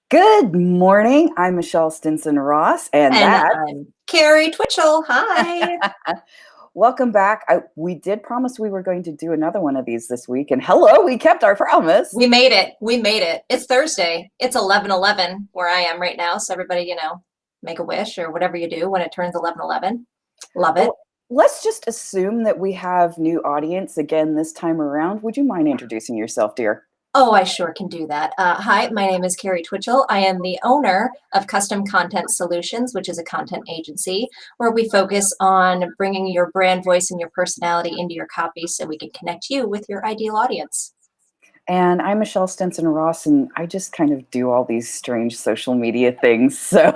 Good morning. I'm Michelle Stinson Ross, and And that. I'm Carrie Twitchell. Hi. Welcome back. We did promise we were going to do another one of these this week, and hello, we kept our promise. We made it. We made it. It's Thursday. It's 11:11 where I am right now. So everybody, make a wish or whatever you do when it turns 11:11. Love it. Well, let's just assume that we have new audience again this time around. Would you mind introducing yourself, dear? Oh, I sure can do that. Hi, my name is Carrie Twitchell. I am the owner of Custom Content Solutions, which is a content agency where we focus on bringing your brand voice and your personality into your copy so we can connect you with your ideal audience. And I'm Michelle Stinson Ross, and I just kind of do all these strange social media things. So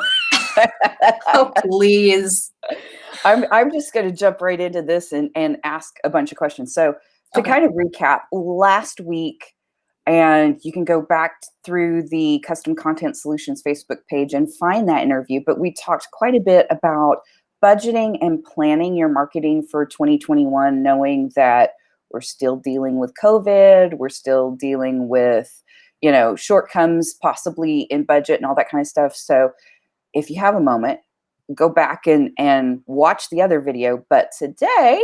Oh, please. I'm just going to jump right into this and ask a bunch of questions. So to Okay. kind of recap, last week, and you can go back through the Custom Content Solutions Facebook page and find that interview, but we talked quite a bit about budgeting and planning your marketing for 2021, knowing that we're still dealing with COVID, we're still dealing with, shortcomings possibly in budget and all that kind of stuff. So if you have a moment, go back and watch the other video. But today,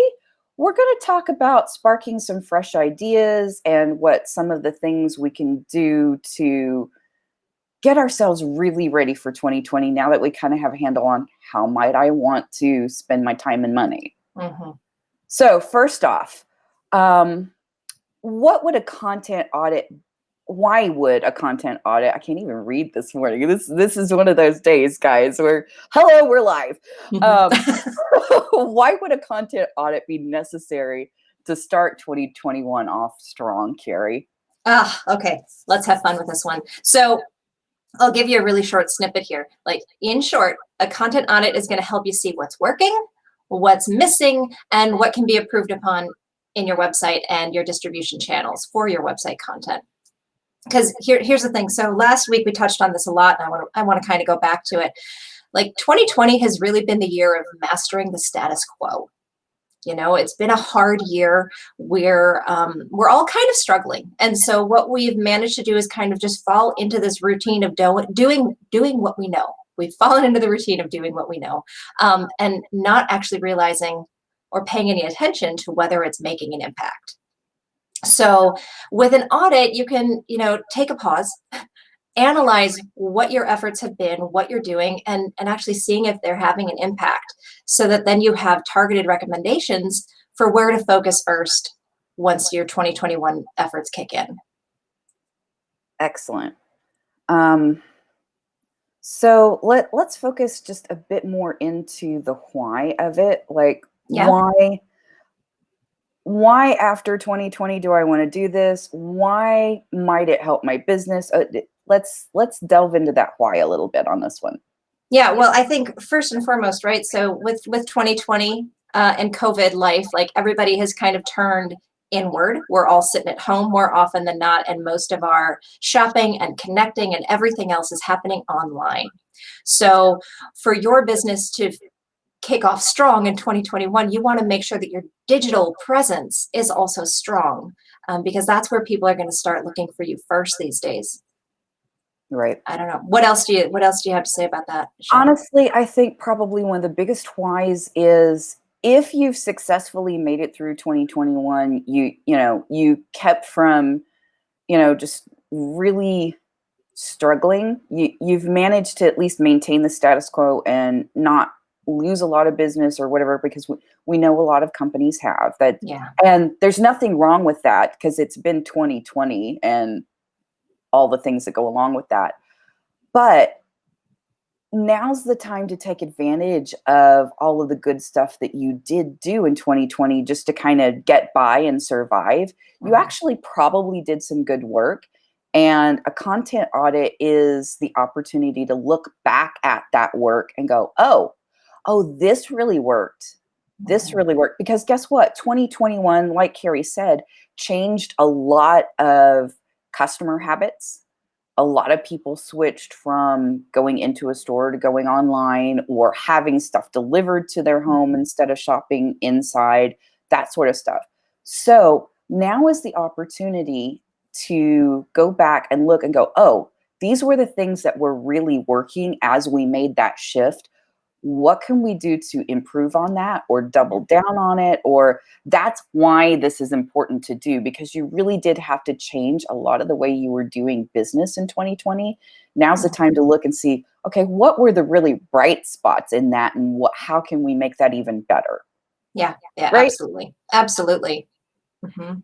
we're going to talk about sparking some fresh ideas and what some of the things we can do to get ourselves really ready for 2020 now that we kind of have a handle on how might I want to spend my time and money. Mm-hmm. So first off, what would a content audit why would a content audit? I can't even read this morning. This is one of those days, guys, where we're live. Why would a content audit be necessary to start 2021 off strong, Carrie? Okay. Let's have fun with this one. So I'll give you a really short snippet here. Like, in short, a content audit is going to help you see what's working, what's missing, and what can be improved upon in your website and your distribution channels for your website content. Because here's the thing. So last week we touched on this a lot, and I want to kind of go back to it. Like, 2020 has really been the year of mastering the status quo. It's been a hard year. We're all kind of struggling, and so what we've managed to do is kind of just fall into this routine of doing what we know. We've fallen into the routine of doing what we know, and not actually realizing or paying any attention to whether it's making an impact. So with an audit, you can, take a pause, analyze what your efforts have been, what you're doing, and actually seeing if they're having an impact so that then you have targeted recommendations for where to focus first once your 2021 efforts kick in. Excellent. So let's focus just a bit more into the why of it. Like, Yeah. Why after 2020 do I want to do this? Why might it help my business? Let's delve into that why a little bit on this one. Yeah, well, I think first and foremost, right? So with 2020 and COVID life, like, everybody has kind of turned inward. We're all sitting at home more often than not, and most of our shopping and connecting and everything else is happening online. So for your business to kick off strong in 2021, you want to make sure that your digital presence is also strong, because that's where people are going to start looking for you first these days. Right. I don't know. What else do you have to say about that, Michelle? Honestly, I think probably one of the biggest whys is if you've successfully made it through 2021, you kept from, just really struggling. You've managed to at least maintain the status quo and not lose a lot of business or whatever, because we know a lot of companies have that. Yeah. And there's nothing wrong with that because it's been 2020 and all the things that go along with that. But now's the time to take advantage of all of the good stuff that you did do in 2020 just to kind of get by and survive. You actually probably did some good work. And a content audit is the opportunity to look back at that work and go, oh, this really worked. This really worked. Because guess what? 2021, like Carrie said, changed a lot of customer habits. A lot of people switched from going into a store to going online or having stuff delivered to their home instead of shopping inside, that sort of stuff. So now is the opportunity to go back and look and go, oh, these were the things that were really working as we made that shift. What can we do to improve on that or double down on it? Or that's why this is important to do, because you really did have to change a lot of the way you were doing business in 2020. Now's the time to look and see, okay, what were the really bright spots in that, and how can we make that even better? Yeah, yeah, Right? absolutely. Absolutely. Mhm.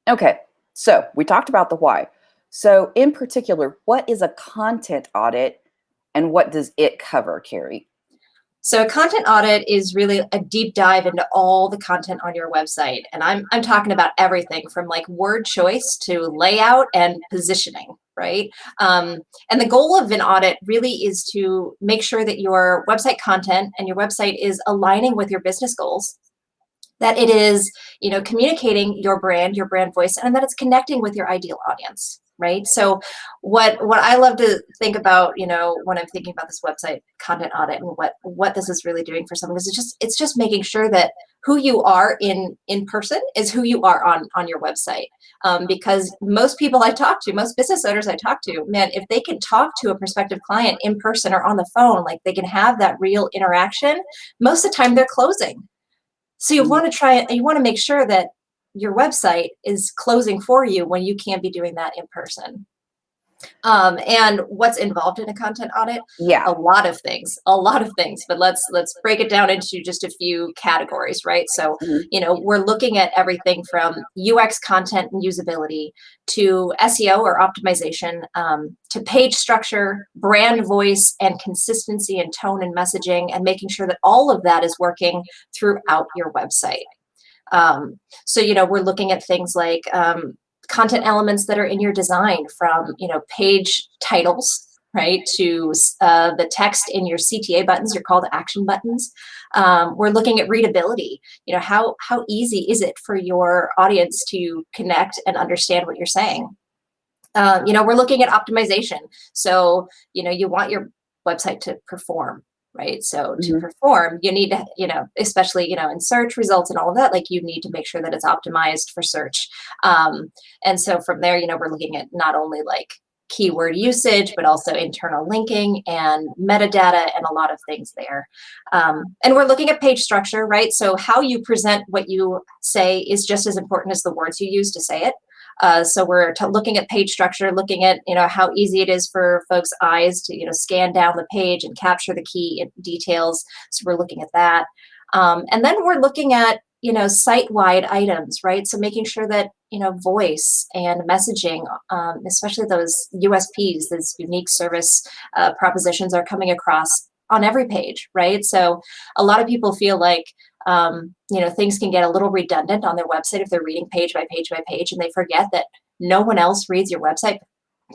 Okay, so we talked about the why. So, in particular, what is a content audit and what does it cover, Carrie? So a content audit is really a deep dive into all the content on your website. And I'm talking about everything from like word choice to layout and positioning, right? And the goal of an audit really is to make sure that your website content and your website is aligning with your business goals, that it is, communicating your brand voice, and that it's connecting with your ideal audience, right? So what I love to think about, when I'm thinking about this website content audit and what this is really doing for someone, is it's just making sure that who you are in person is who you are on your website. Because most people I talk to, most business owners I talk to, man, if they can talk to a prospective client in person or on the phone, like they can have that real interaction, most of the time they're closing. So you Mhm. want to try it, you want to make sure that your website is closing for you when you can't be doing that in person. And what's involved in a content audit? Yeah. A lot of things. But let's break it down into just a few categories, right? So, Mhm. we're looking at everything from UX content and usability to SEO or optimization, to page structure, brand voice, and consistency in tone and messaging, and making sure that all of that is working throughout your website. So, we're looking at things like content elements that are in your design, from, page titles, right, to the text in your CTA buttons, your call to action buttons. We're looking at readability. How easy is it for your audience to connect and understand what you're saying? We're looking at optimization. So, you want your website to perform, right? So to Mhm. perform, you need to, especially, in search results and all of that, like you need to make sure that it's optimized for search. And so from there, we're looking at not only like keyword usage, but also internal linking and metadata and a lot of things there. And we're looking at page structure, right? So how you present what you say is just as important as the words you use to say it. So we're looking at page structure, looking at how easy it is for folks' eyes to scan down the page and capture the key details. So we're looking at that, and then we're looking at site-wide items, right? So making sure that voice and messaging, especially those USPs, those unique service propositions, are coming across on every page, right? So a lot of people feel like things can get a little redundant on their website if they're reading page by page by page, and they forget that no one else reads your website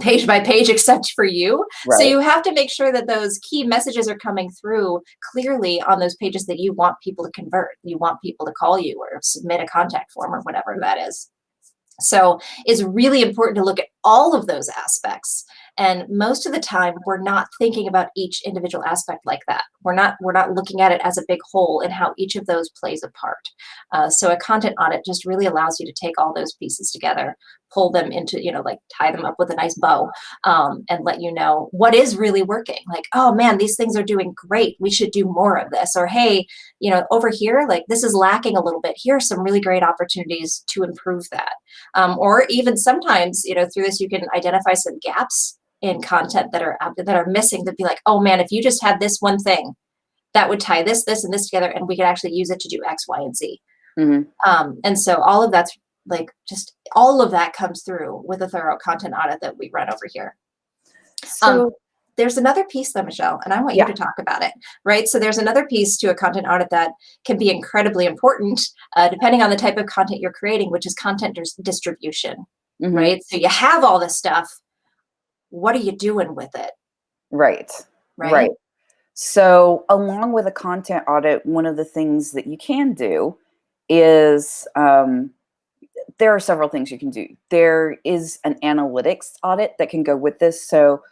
page by page except for you. So Right. you have to make sure that those key messages are coming through clearly on those pages that you want people to convert. You want people to call you or submit a contact form or whatever that is. So it's really important to look at all of those aspects. And most of the time, we're not thinking about each individual aspect like that. We're not looking at it as a big whole and how each of those plays a part. So a content audit just really allows you to take all those pieces together, pull them into, like tie them up with a nice bow, and let you know what is really working. Like, oh man, these things are doing great. We should do more of this. Or hey, over here, like this is lacking a little bit. Here are some really great opportunities to improve that. Or even sometimes, through this, you can identify some gaps in content that are missing, to be like, oh man, if you just had this one thing that would tie this and this together, and we could actually use it to do X, Y, and Z. Mhm. And so all of that's like, just all of that comes through with a thorough content audit that we run over here. Um, So, there's another piece though, Michelle, and I want you yeah. to talk about it, right? So there's another piece to a content audit that can be incredibly important, depending on the type of content you're creating, which is content distribution, Mhm. right? So you have all this stuff. What are you doing with it, Right. right? Right. So, along with a content audit, one of the things that you can do is, there are several things you can do. There is an analytics audit that can go with this. So,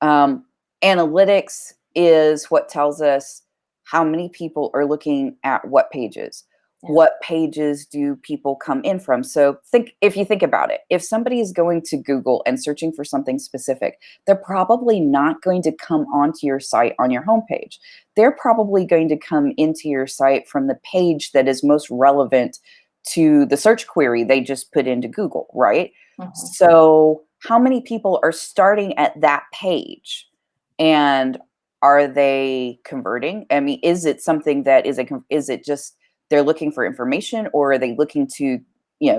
um, analytics is what tells us how many people are looking at what pages. what pages do people come in from? So if you think about it, if somebody is going to Google and searching for something specific, they're probably not going to come onto your site on your homepage. They're probably going to come into your site from the page that is most relevant to the search query they just put into Google, right? So how many people are starting at that page, and are they converting? I mean, is it something that is it just they're looking for information, or are they looking to,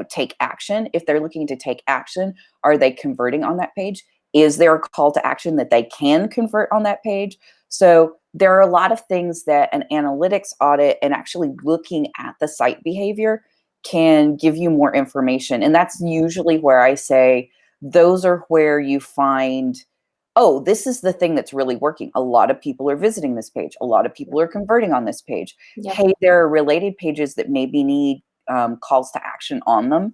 take action? If they're looking to take action, are they converting on that page? Is there a call to action that they can convert on that page? So there are a lot of things that an analytics audit and actually looking at the site behavior can give you more information. And that's usually where I say those are where you find, oh, this is the thing that's really working. A lot of people are visiting this page. A lot of people are converting on this page. Yep. Hey, there are related pages that maybe need calls to action on them.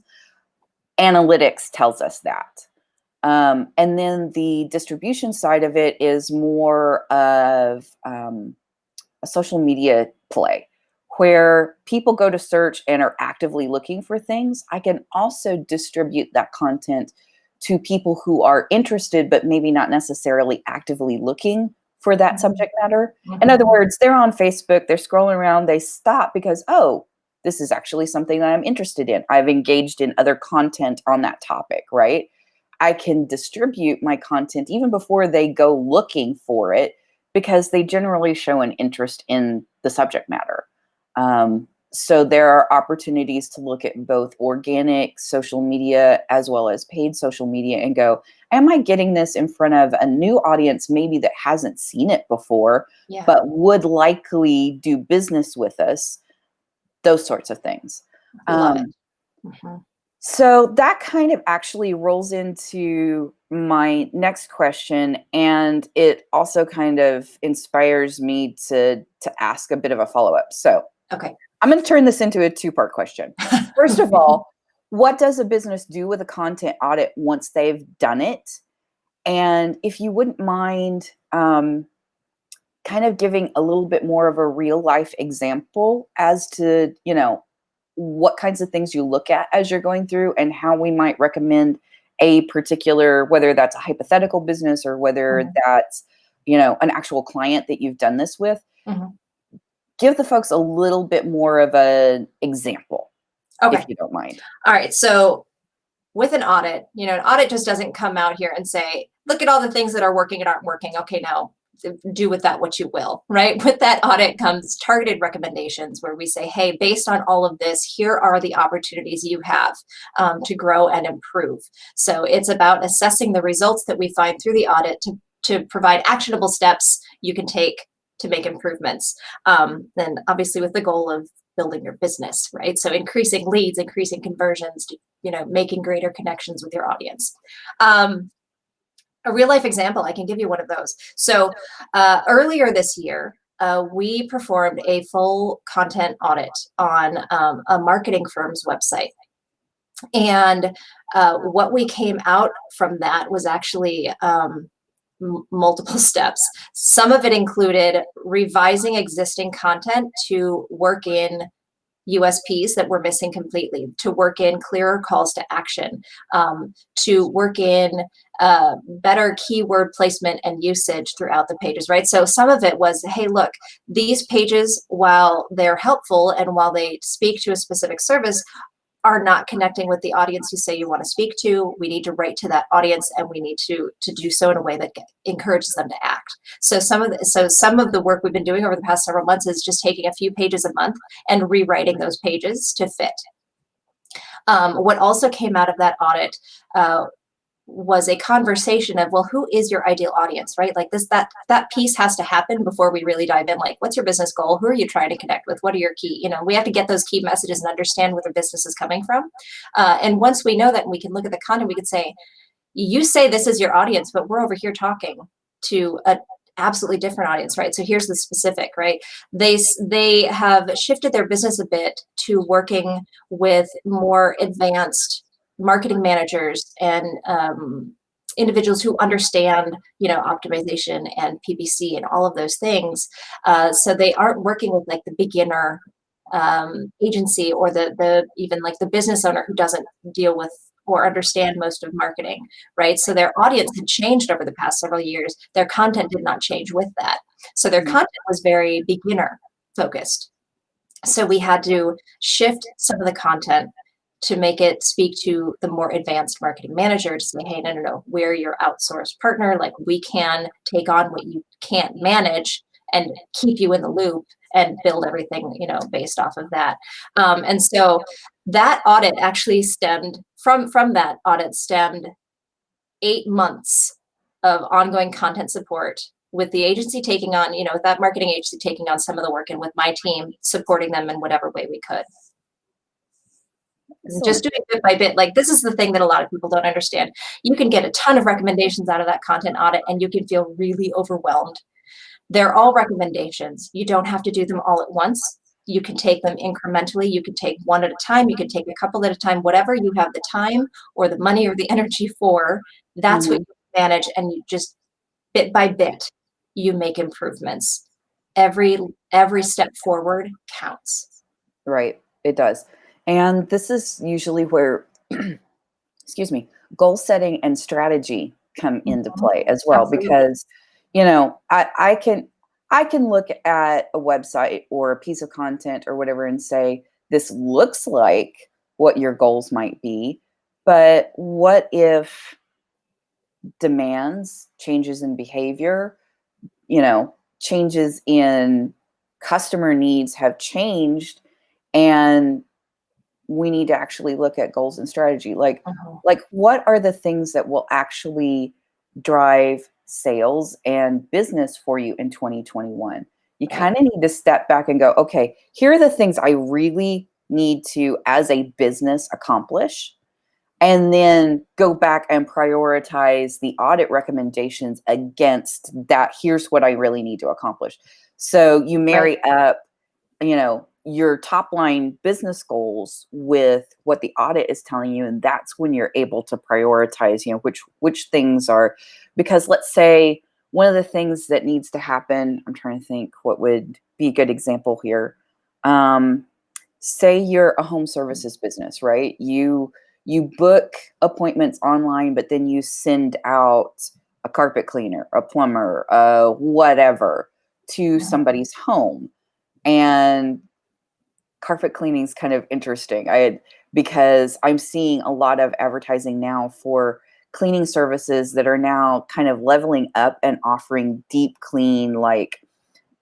Analytics tells us that. And then the distribution side of it is more of a social media play where people go to search and are actively looking for things. I can also distribute that content to people who are interested, but maybe not necessarily actively looking for that subject matter. In other words, they're on Facebook, they're scrolling around, they stop because, oh, this is actually something that I'm interested in. I've engaged in other content on that topic, right? I can distribute my content even before they go looking for it because they generally show an interest in the subject matter. So there are opportunities to look at both organic social media as well as paid social media and go, am I getting this in front of a new audience maybe that hasn't seen it before, but would likely do business with us? Those sorts of things. Love it. So that kind of actually rolls into my next question, and it also kind of inspires me to ask a bit of a follow-up. So Okay. I'm going to turn this into a two-part question. First of all, what does a business do with a content audit once they've done it? And if you wouldn't mind kind of giving a little bit more of a real-life example as to, what kinds of things you look at as you're going through and how we might recommend a particular, whether that's a hypothetical business or whether that's, an actual client that you've done this with. Give the folks a little bit more of an example, if you don't mind. All right. So with an audit, an audit just doesn't come out here and say, look at all the things that are working and aren't working. Okay, now do with that what you will, right? With that audit comes targeted recommendations where we say, hey, based on all of this, here are the opportunities you have to grow and improve. So it's about assessing the results that we find through the audit to provide actionable steps you can take to make improvements. Then obviously with the goal of building your business, right? So increasing leads, increasing conversions, making greater connections with your audience. A real life example, I can give you one of those. So earlier this year, we performed a full content audit on a marketing firm's website. And what we came out from that was actually multiple steps. Some of it included revising existing content to work in USPs that were missing completely, to work in clearer calls to action, to work in better keyword placement and usage throughout the pages, right? So some of it was, hey, look, these pages, while they're helpful and while they speak to a specific service, are not connecting with the audience you say you want to speak to. We need to write to that audience, and we need to do so in a way that encourages them to act. So some of the work we've been doing over the past several months is just taking a few pages a month and rewriting those pages to fit. What also came out of that audit was a conversation of, well, who is your ideal audience, right? Like that piece has to happen before we really dive in. Like, what's your business goal? Who are you trying to connect with? What are your key, we have to get those key messages and understand where the business is coming from. And once we know that, and we can look at the content, we can say, you say this is your audience, but we're over here talking to an absolutely different audience, right? So here's the specific, right? They have shifted their business a bit to working with more advanced marketing managers and individuals who understand, optimization and PPC and all of those things. So they aren't working with like the beginner agency, or the even like the business owner who doesn't deal with or understand most of marketing, right? So their audience had changed over the past several years. Their content did not change with that. So their content was very beginner focused. So we had to shift some of the content to make it speak to the more advanced marketing manager to say, hey, no, we're your outsourced partner. Like, we can take on what you can't manage and keep you in the loop and build everything, based off of that. And so that audit actually stemmed from that audit stemmed 8 months of ongoing content support, with the agency taking on, with that marketing agency taking on some of the work, and with my team supporting them in whatever way we could. Just doing bit by bit. Like, this is the thing that a lot of people don't understand. You can get a ton of recommendations out of that content audit, and you can feel really overwhelmed. They're all recommendations. You don't have to do them all at once. You can take them incrementally. You can take one at a time. You can take a couple at a time. Whatever you have the time or the money or the energy for, that's what you manage. And you just, bit by bit, you make improvements. Every step forward counts. Right. It does. And this is usually where, excuse me, goal setting and strategy come into play as well. Absolutely. Because, I can look at a website or a piece of content or whatever and say, this looks like what your goals might be, but what if demands, changes in behavior, changes in customer needs have changed, and we need to actually look at goals and strategy. Like what are the things that will actually drive sales and business for you in 2021? You kind of need to step back and go, okay, here are the things I really need to, as a business, accomplish. And then go back and prioritize the audit recommendations against that. Here's what I really need to accomplish. So you marry up, your top line business goals with what the audit is telling you. And that's when you're able to prioritize, which things are, because let's say one of the things that needs to happen, I'm trying to think what would be a good example here. Say you're a home services business, right? You book appointments online, but then you send out a carpet cleaner, a plumber, whatever, to somebody's home. And carpet cleaning is kind of interesting. Because I'm seeing a lot of advertising now for cleaning services that are now kind of leveling up and offering deep clean, like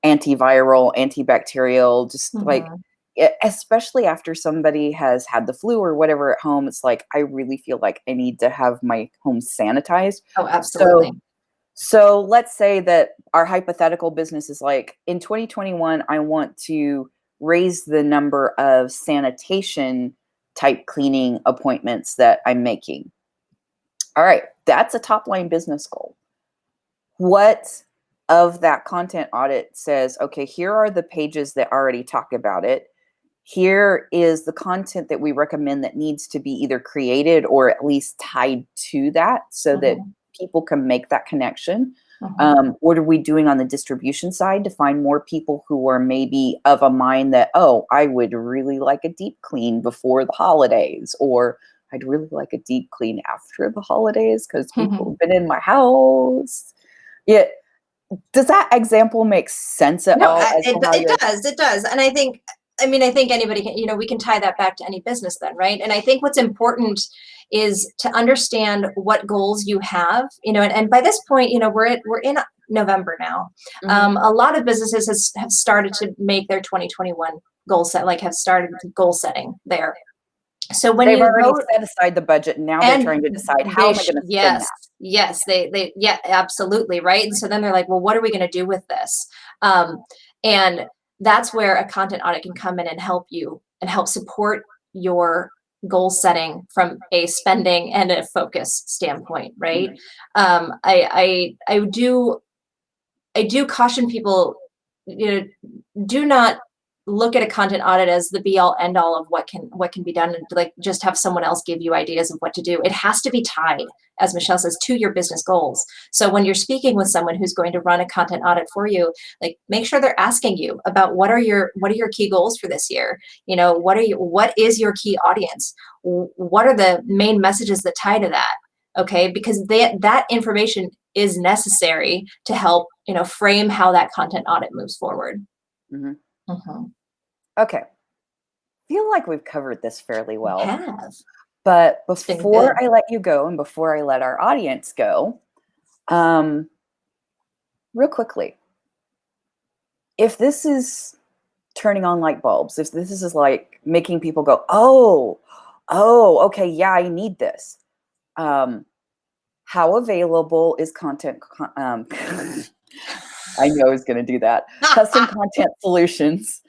antiviral, antibacterial, just like, especially after somebody has had the flu or whatever at home. It's like, I really feel like I need to have my home sanitized. Oh, absolutely. So let's say that our hypothetical business is like, in 2021, I want to raise the number of sanitation type cleaning appointments that I'm making. All right, that's a top line business goal. What of that content audit says, okay, here are the pages that already talk about it. Here is the content that we recommend that needs to be either created or at least tied to that, so that people can make that connection. What are we doing on the distribution side to find more people who are maybe of a mind that, oh, I would really like a deep clean before the holidays, or I'd really like a deep clean after the holidays because people have been in my house. Yeah. Does that example make sense at all? It does. And I think anybody can, we can tie that back to any business then, right? And I think what's important is to understand what goals you have, and by this point, we're in November now. A lot of businesses have started to make their 2021 goal set, have started goal setting there. So when they've already set aside the budget, and now they're trying to decide how am I going to spend that. Yes, yeah, absolutely, right. And so then they're like, well, what are we going to do with this? And that's where a content audit can come in and help you and help support your goal setting from a spending and a focus standpoint, right? I do caution people, do not look at a content audit as the be all end all of what can be done, and like just have someone else give you ideas of what to do. It has to be tied, as Michelle says, to your business goals. So when you're speaking with someone who's going to run a content audit for you, like make sure they're asking you about what are your key goals for this year? What is your key audience? What are the main messages that tie to that? Okay, because that information is necessary to help frame how that content audit moves forward. Mm-hmm. Mm-hmm. Okay. Feel like we've covered this fairly well. We have. But before I let you go and before I let our audience go, real quickly, if this is turning on light bulbs, if this is like making people go, oh, okay, yeah, I need this. How available is content? I knew I was going to do that. Custom content solutions.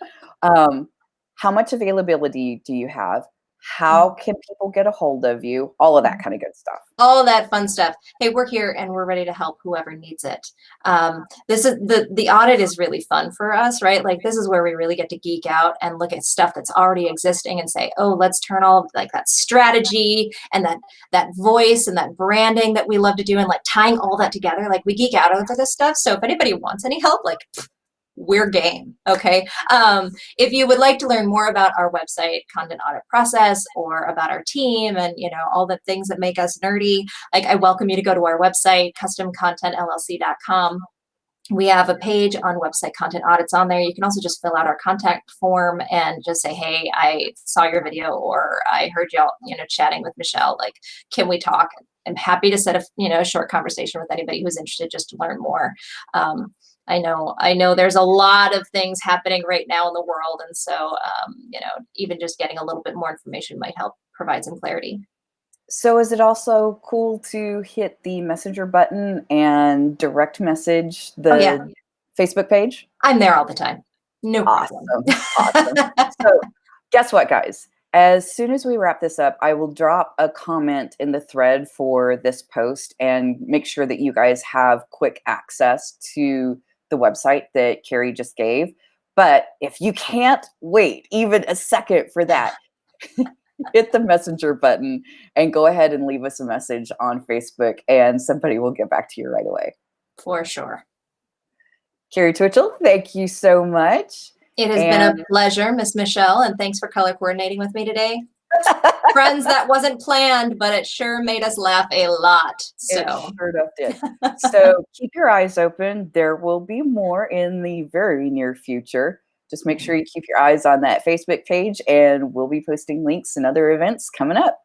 How much availability do you have? How can people get a hold of you? All of that kind of good stuff. All that fun stuff. Hey, we're here and we're ready to help whoever needs it. This is the audit is really fun for us, right? Like this is where we really get to geek out and look at stuff that's already existing and say, oh, let's turn all like that strategy and that voice and that branding that we love to do and like tying all that together. Like we geek out over this stuff. So if anybody wants any help, like we're game. Okay. If you would like to learn more about our website content audit process or about our team and all the things that make us nerdy, like I welcome you to go to our website customcontentllc.com. We have a page on website content audits on there. You can also just fill out our contact form and just say, hey, I saw your video or I heard y'all chatting with Michelle, like can we talk? I'm happy to set a short conversation with anybody who's interested just to learn more. I know there's a lot of things happening right now in the world. And so, even just getting a little bit more information might help provide some clarity. So is it also cool to hit the messenger button and direct message the Facebook page? I'm there all the time. No problem. Awesome. So guess what, guys? As soon as we wrap this up, I will drop a comment in the thread for this post and make sure that you guys have quick access to the website that Carrie just gave. But if you can't wait even a second for that, hit the messenger button and go ahead and leave us a message on Facebook and somebody will get back to you right away. For sure. Carrie Twitchell, thank you so much. It has been a pleasure, Miss Michelle, and thanks for color coordinating with me today. Friends, that wasn't planned, but it sure made us laugh a lot. So. It sure enough did. So keep your eyes open. There will be more in the very near future. Just make sure you keep your eyes on that Facebook page, and we'll be posting links and other events coming up.